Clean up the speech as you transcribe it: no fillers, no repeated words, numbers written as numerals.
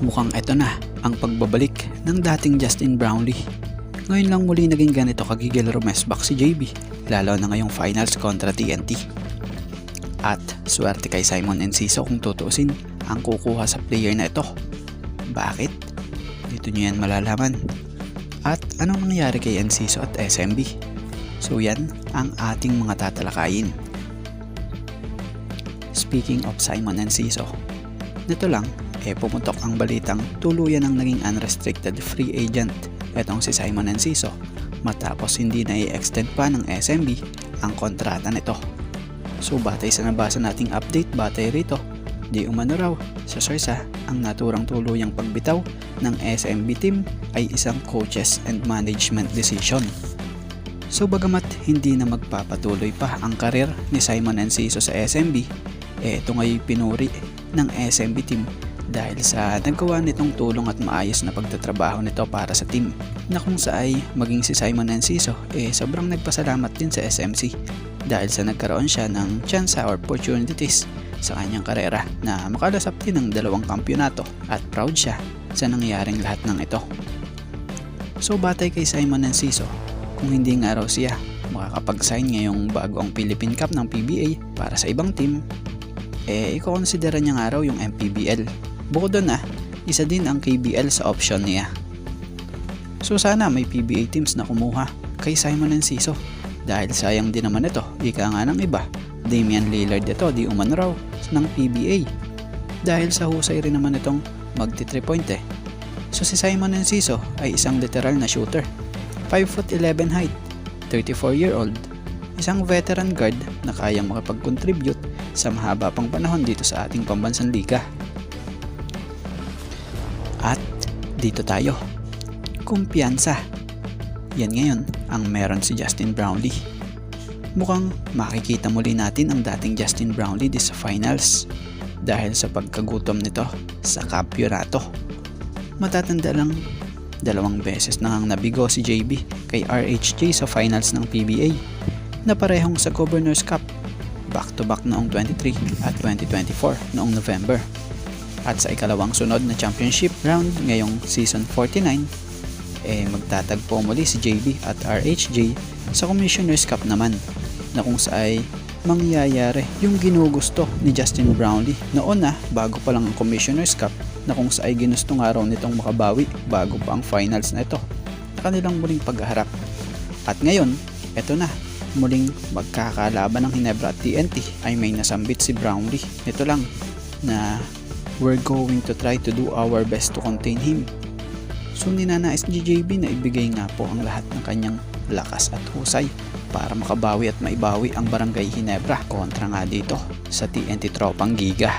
Mukhang eto na ang pagbabalik ng dating Justin Brownlee. Ngayon lang muli naging ganito kagigil rumesbak si JB, lalo na ngayong finals kontra TNT. At swerte kay Simon Enciso kung tutuusin ang kukuha sa player na ito. Bakit? Dito nyo yan malalaman. At anong nangyari kay Enciso at SMB? So yan ang ating mga tatalakayin. Speaking of Simon Enciso, nito lang pumutok ang balitang tuluyan ang naging unrestricted free agent etong si Simon Enciso matapos hindi na i-extend pa ng SMB ang kontrata nito. So batay sa nabasa nating update batay rito, di umano raw sa source ang naturang tuluyang pagbitaw ng SMB team ay isang coaches and management decision. So bagamat hindi na magpapatuloy pa ang karir ni Simon Enciso sa SMB, ito ngay pinuri ng SMB team dahil sa nagawa nitong tulong at maayos na pagtatrabaho nito para sa team, na kung saay maging si Simon Enciso sobrang nagpasalamat din sa SMC dahil sa nagkaroon siya ng chance or opportunities sa kanyang karera na makalasap din ng 2 kampyonato at proud siya sa nangyaring lahat ng ito. So batay kay Simon Enciso, kung hindi nga raw siya makakapag-sign ngayong bago ang Philippine Cup ng PBA para sa ibang team, i-consider niya nga raw yung MPBL. Bukod doon isa din ang KBL sa option niya. So sana may PBA teams na kumuha kay Simon Enciso dahil sayang din naman ito, ika nga ng iba, Damian Lillard ito di umano raw ng PBA dahil sa husay rin naman itong magti 3 point. So si Simon Enciso ay isang literal na shooter, 5'11" height, 34-year-old, isang veteran guard na kayang makapag-contribute sa mahaba pang panahon dito sa ating pambansang liga. At dito tayo, kumpiyansa. Yan ngayon ang meron si Justin Brownlee. Mukhang makikita muli natin ang dating Justin Brownlee di sa finals dahil sa pagkagutom nito sa kampyonato. Matatanda lang 2 beses na ang nabigo si JB kay RHJ sa finals ng PBA na parehong sa Governors Cup, back-to-back noong 23 at 2024 noong November. At sa ikalawang sunod na championship round ngayong season 49, magtatagpo muli si JB at RHJ sa Commissioner's Cup naman, na kung saay mangyayari yung ginugusto ni Justin Brownlee noon bago pa lang ang Commissioner's Cup, na kung saay ginusto nga raw nitong makabawi bago pa ang finals na ito na kanilang muling pagharap. At ngayon, eto na, muling magkakalaban ng Ginebra at TNT ay may nasambit si Brownlee. Ito lang na we're going to try to do our best to contain him. So ninanais ni JB na ibigay nga po ang lahat ng kanyang lakas at husay para makabawi at maibawi ang Barangay Ginebra kontra nga dito sa TNT Tropang Giga.